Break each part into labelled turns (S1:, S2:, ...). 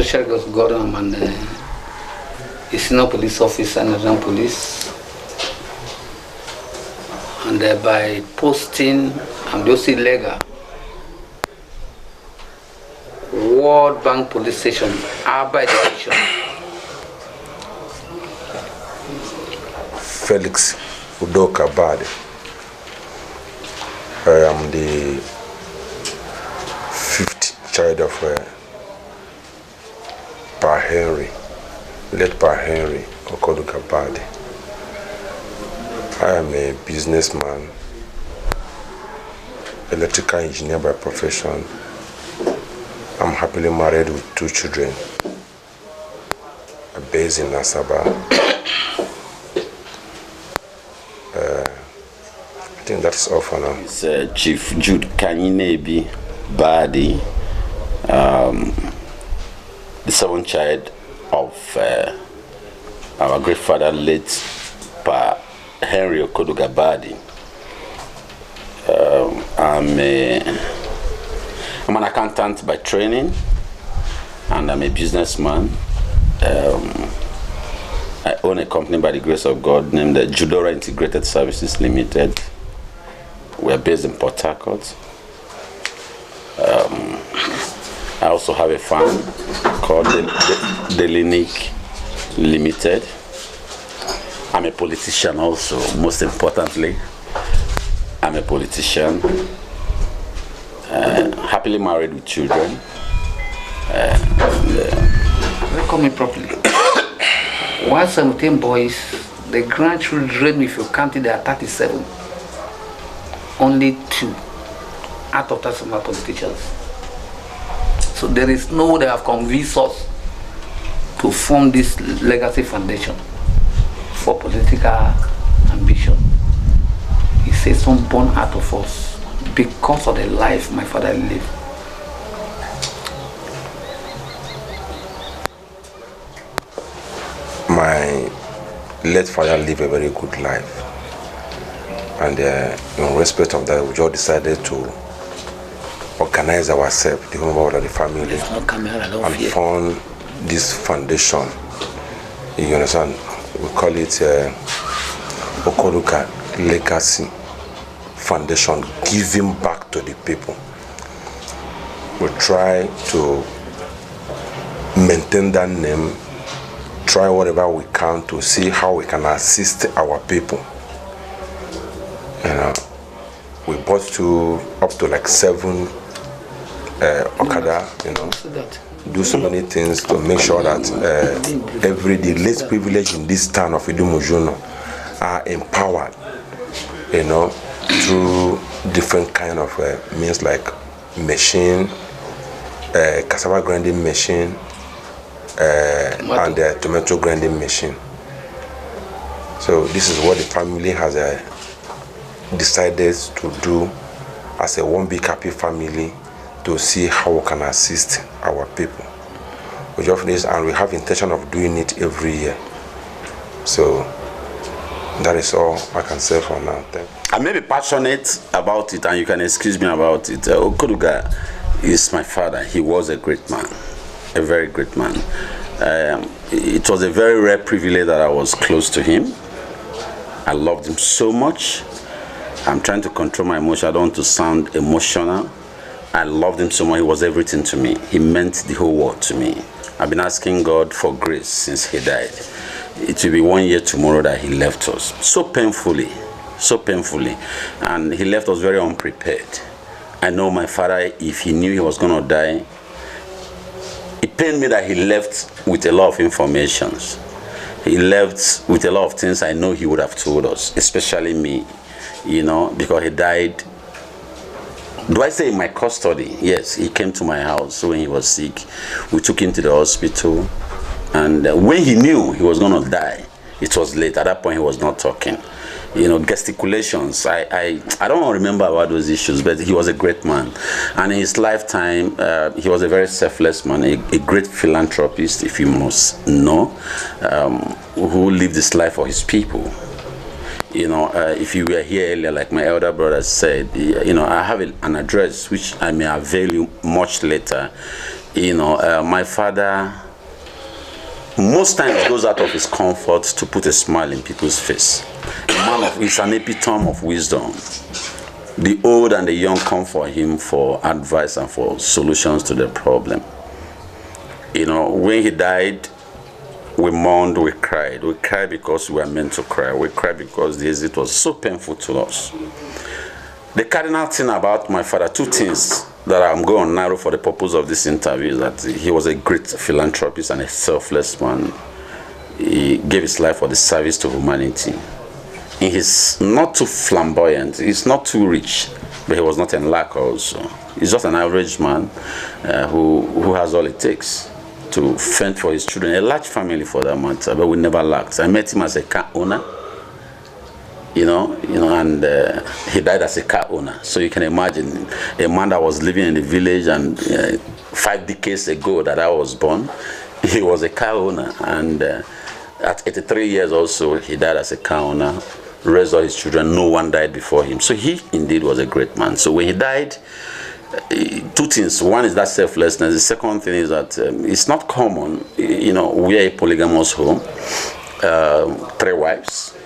S1: special grace of God. I'm a senior police officer in Nigerian police. And by posting, I'm just illegal. World Bank Police Station, Abba Education.
S2: Felix Udoka Bade. I am the 5th child of Pa Henry, late Pa Henry Okoduga Bade. I am a businessman, electrical engineer by profession. I'm happily married with 2 children, based in Nasaba. I think that's all for now.
S3: It's Chief Jude Kanyinebi Badi, the 7th child of our great father, late Pa Henry Okoduga Badi. I'm an accountant by training, and I'm a businessman. I own a company by the grace of God named Judora Integrated Services Limited. We're based in Port Harcourt. I also have a farm called the Linic Limited. I'm a politician also, most importantly. I'm a politician. Happily married with children.
S1: Welcome me properly. 117 boys, the grandchildren, if you count it, there are 37. Only 2 out of that are politicians. So there is no way they have convinced us to form this legacy foundation for political ambition. He says some born out of us because of the life my father lived.
S2: My late father lived a very good life, and in respect of that, we just decided to organize ourselves, the whole of the family, and form this foundation. You understand? We call it Okoduga Legacy Foundation, giving back to the people. We try to maintain that name, try whatever we can to see how we can assist our people. You know, we bought up to like 7 Okada, you know, do so many things to make sure that the least privileged in this town of Idumujuno are empowered, you know, through different kind of means like machine, cassava grinding machine, and the tomato grinding machine. So this is what the family has decided to do as a one big happy family, to see how we can assist our people. We just finished, and we have intention of doing it every year. So that is all I can say for now. Thank you.
S3: I may be passionate about it, and you can excuse me about it. Okoduga is my father. He was a great man, a very great man. It was a very rare privilege that I was close to him. I loved him so much. I'm trying to control my emotion. I don't want to sound emotional. I loved him so much. He was everything to me. He meant the whole world to me. I've been asking God for grace since he died. It will be 1 year tomorrow that he left us. So painfully. And he left us very unprepared. I know my father, if he knew he was going to die, it pained me that he left with a lot of informations. He left with a lot of things I know he would have told us, especially me, you know, because he died. Do I say in my custody? Yes, he came to my house when he was sick. We took him to the hospital, and when he knew he was going to die, it was late. At that point, he was not talking. You know, gesticulations. I don't remember about those issues, but he was a great man. And in his lifetime, he was a very selfless man, a great philanthropist, if you must know, who lived his life for his people. You know, if you were here earlier, like my elder brother said, you know, I have an address which I may avail you much later My father most times goes out of his comfort to put a smile in people's face. He's an epitome of wisdom. The old and the young come for him for advice and for solutions to the problem. When he died, we mourned, we cried. We cried because we were meant to cry. We cried because the exit was so painful to us. The cardinal thing about my father, two things that I'm going to narrow for the purpose of this interview, is that he was a great philanthropist and a selfless man. He gave his life for the service to humanity. He's not too flamboyant, he's not too rich, but he was not in lack also. He's just an average man who has all it takes to fend for his children, a large family for that matter, but we never lacked. I met him as a car owner, and he died as a car owner. So you can imagine a man that was living in the village, and 5 decades ago that I was born, he was a car owner, and at 83 years also, he died as a car owner, raised all his children. No one died before him. So he indeed was a great man. So when he died, two things. One is that selflessness. The second thing is that it's not common. We are a polygamous home. 3 wives,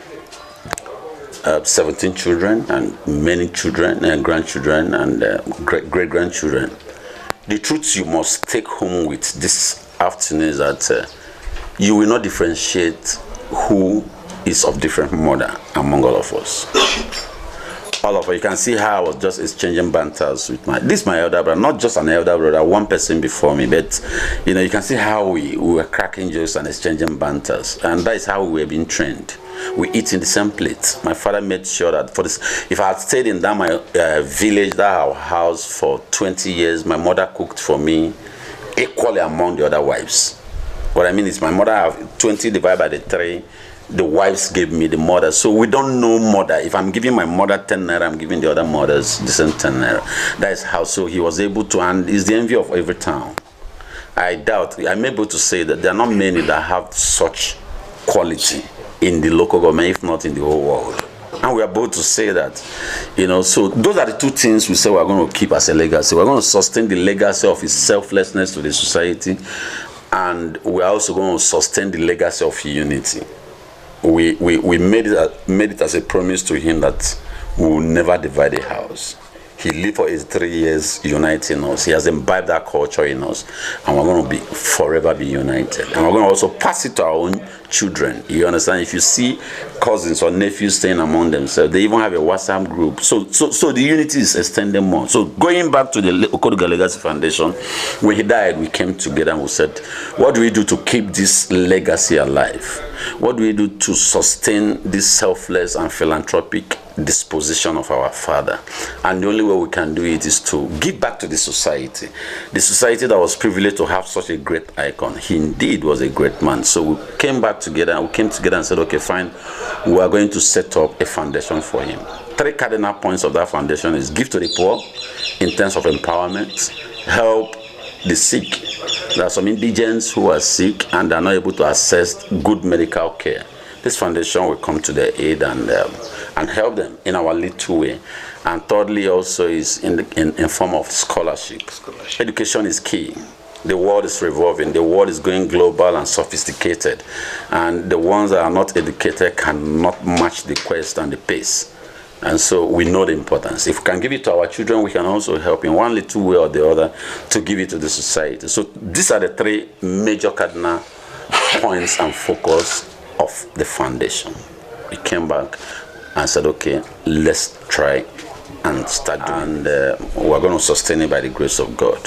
S3: 17 children, and many children and grandchildren and great-grandchildren. The truth you must take home with this afternoon is that you will not differentiate who is of different mother among all of us. All of us. You can see how I was just exchanging banters with my elder brother, not just an elder brother, one person before me, but you can see how we were cracking jokes and exchanging banters, and that is how we were being trained. We eat in the same plate. My father made sure that if I had stayed in that my village, that our house for 20 years, my mother cooked for me equally among the other wives. What I mean is my mother have 20 divided by the 3. The wives gave me the mother. So we don't know mother. If I'm giving my mother 10 naira, I'm giving the other mothers the same 10 naira. That is how. So he was able to, and is the envy of every town. I doubt, I'm able to say that there are not many that have such quality in the local government, if not in the whole world. And we are both to say that, so those are the two things we say we're going to keep as a legacy. We're going to sustain the legacy of his selflessness to the society, and we're also going to sustain the legacy of unity. We made it as a promise to him that we will never divide a house. He lived for 83 years uniting us. He has imbibed that culture in us, and we're going to forever be united. And we're going to also pass it to our own children. You understand? If you see cousins or nephews staying among themselves, they even have a WhatsApp group. So the unity is extending more. So going back to the Okoduga Legacy Foundation, when he died, we came together and we said, what do we do to keep this legacy alive? What do we do to sustain this selfless and philanthropic disposition of our father? And the only way we can do it is to give back to the society that was privileged to have such a great icon. He indeed was a great man. So we came together and said, okay, fine, we are going to set up a foundation for him. 3 cardinal points of that foundation is give to the poor in terms of empowerment, help the sick. There are some indigents who are sick and are not able to access good medical care. This foundation will come to their aid and help them in our little way. And thirdly, also is in form of scholarship. Education is key. The world is revolving. The world is going global and sophisticated, and the ones that are not educated cannot match the quest and the pace. And so we know the importance. If we can give it to our children, we can also help in one little way or the other to give it to the society. So these are the 3 major cardinal points and focus of the foundation. We came back and said, okay, let's try and start doing. And we're going to sustain it by the grace of God.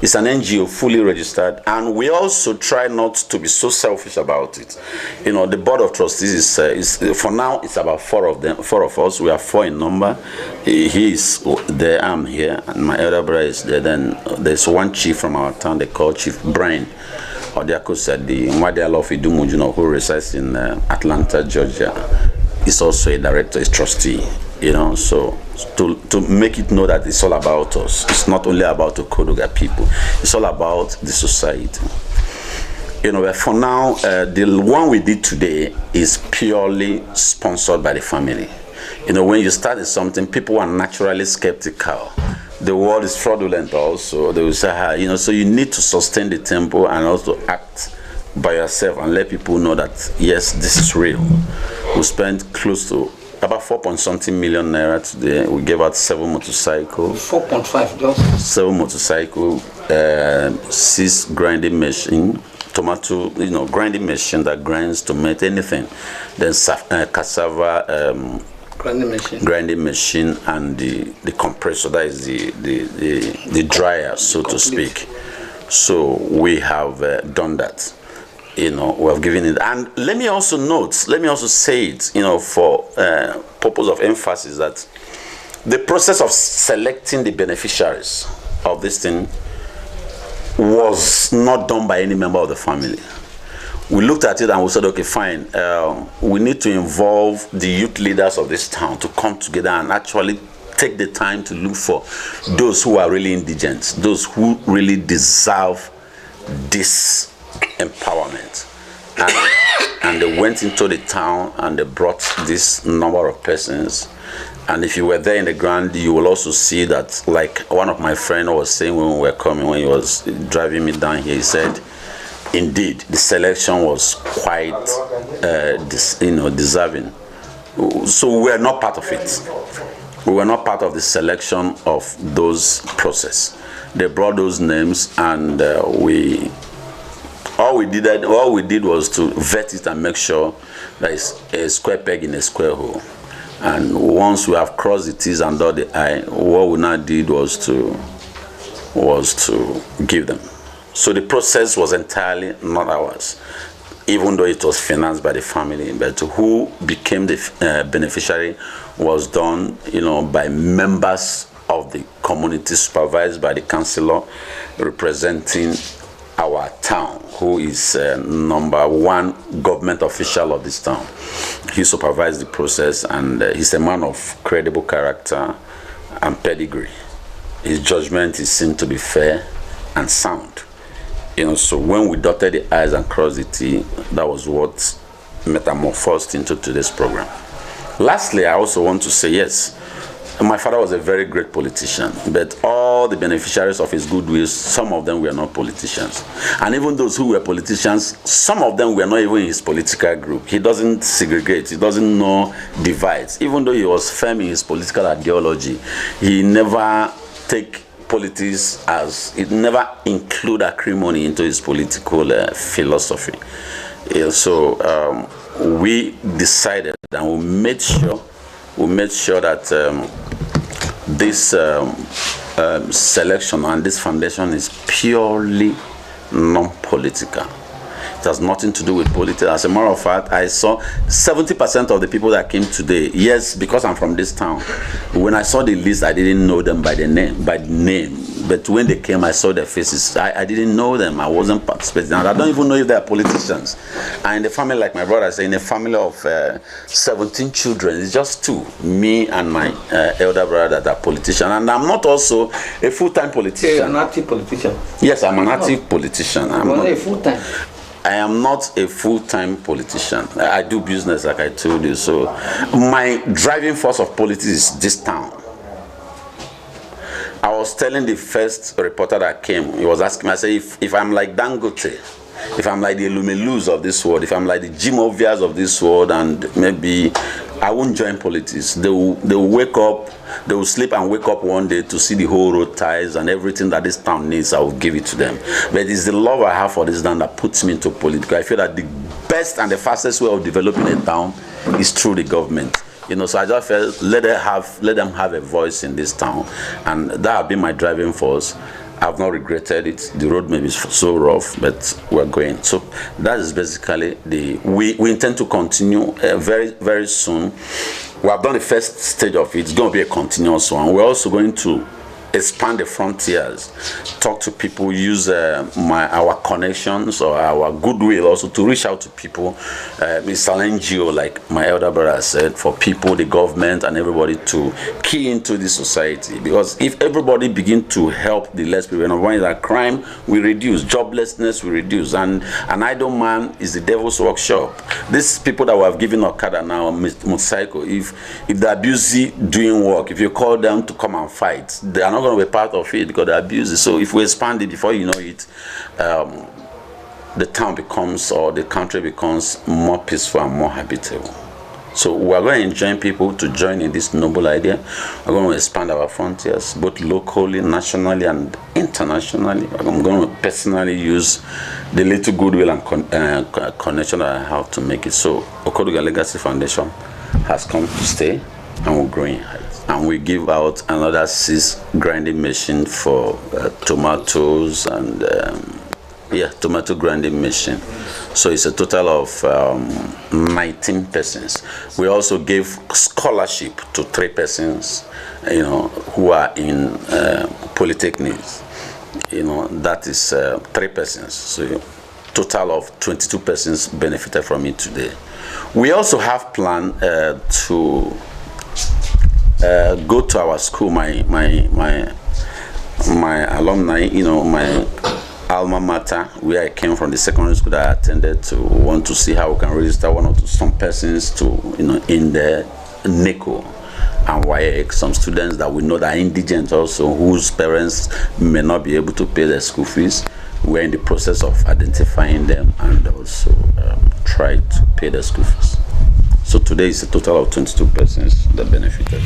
S3: It's an NGO fully registered, and we also try not to be so selfish about it. The board of trustees is for now it's about 4 of us. We are 4 in number. He is there, I'm here, and my elder brother is there. Then there's one chief from our town they call Chief Brian Odiako Sadi Mwadialofi, who resides in Atlanta, Georgia. Is also a director, is trustee. So to make it know that it's all about us. It's not only about the Okoduga people. It's all about the society. For now, the one we did today is purely sponsored by the family. When you start something, people are naturally skeptical. the world is fraudulent also. They will say, you know, so you need to sustain the tempo and also act by yourself and let people know that, yes, this is real. We spent close to about 4-something million naira today. We gave out 7 motorcycles.
S1: 4.5 just? 7
S3: motorcycles, 6 grinding machine, tomato, you know, grinding machine that grinds tomato, anything. Then cassava grinding machine and the compressor, that is the dryer, so to speak. So we have done that. You know, we have given it. And let me also say it, you know, for purpose of emphasis, that the process of selecting the beneficiaries of this thing was not done by any member of the family. We looked at it and we said, okay, fine, we need to involve the youth leaders of this town to come together and actually take the time to look for those who are really indigent, those who really deserve this empowerment. And they went into the town and they brought this number of persons. And if you were there in the ground, you will also see that, like one of my friends was saying when we were coming, when he was driving me down here, he said, indeed, the selection was quite deserving. So we were not part of it. We were not part of the selection of those process. They brought those names, and all we did was to vet it and make sure that it's a square peg in a square hole. And once we have crossed the T's and dot the I, what we now did was to give them. So the process was entirely not ours, even though it was financed by the family. But who became the beneficiary was done, you know, by members of the community, supervised by the councillor representing our town, who is number one government official of this town. He supervised the process, and he's a man of credible character and pedigree. His judgment is seen to be fair and sound. You know, so when we dotted the I's and crossed the T, that was what metamorphosed into today's program. Lastly, I also want to say, yes, my father was a very great politician, but all the beneficiaries of his goodwill, some of them were not politicians. And even those who were politicians, some of them were not even in his political group. He doesn't segregate, he doesn't know divides. Even though he was firm in his political ideology, he never take politics as, it never include acrimony into his political philosophy. Yeah, so we decided and we made sure that this selection and this foundation is purely non-political. It has nothing to do with politics. As a matter of fact, I saw 70% of the people that came today, yes, because I'm from this town. When I saw the list, I didn't know them by the name. But when they came, I saw their faces. I didn't know them. I wasn't participating. And I don't even know if they are politicians. And in the family, like my brother said, in a family of 17 children, it's just 2, me and my elder brother, that are politicians. And I'm not also a full-time politician.
S1: You're an active politician?
S3: Yes, I'm an active politician. I'm
S1: not a full-time?
S3: I am not a full-time politician. I do business, like I told you. So my driving force of politics is this town. I was telling the first reporter that came, he was asking me, I said, if I'm like Dangote, if I'm like the Lumelus of this world, if I'm like the Jim Ovias of this world, and maybe I won't join politics. They will wake up, they will sleep and wake up one day to see the whole road ties and everything that this town needs, I will give it to them. But it's the love I have for this town that puts me into politics. I feel that the best and the fastest way of developing a town is through the government. You know, so I just felt let them have a voice in this town, and that has been my driving force. I've not regretted it. The road may be so rough, but we're going. So that is basically we intend to continue very, very soon. We have done the first stage of it. It's going to be a continuous one. We're also going to expand the frontiers, talk to people, use our connections or our goodwill also to reach out to people. It's an NGO, like my elder brother said, for people, the government, and everybody to key into this society. Because if everybody begin to help the less people, when that crime we reduce, joblessness we reduce, and an idle man is the devil's workshop. These people that we have given Okada now, motorcycle, if they're busy doing work, if you call them to come and fight, they are not going to be part of it because they abuse it. So if we expand it, before you know it, the town becomes, or the country becomes more peaceful and more habitable. So we are going to enjoin people to join in this noble idea. We're going to expand our frontiers, both locally, nationally, and internationally. I'm going to personally use the little goodwill and connection that I have to make it. So Okoduga Legacy Foundation has come to stay, and we're growing heights. And we give out another 6 grinding machine for tomatoes and tomato grinding machine. So it's a total of 19 persons. We also gave scholarship to 3 persons, who are in polytechnics. That is 3 persons. So total of 22 persons benefited from it today. We also have planned to go to our school, my alumni, my alma mater, where I came from, the secondary school that I attended, to want to see how we can register some persons to, in the NECO and WAEC, some students that we know that are indigent also, whose parents may not be able to pay their school fees. We're in the process of identifying them and also try to pay their school fees. So today is a total of 22 persons that benefited.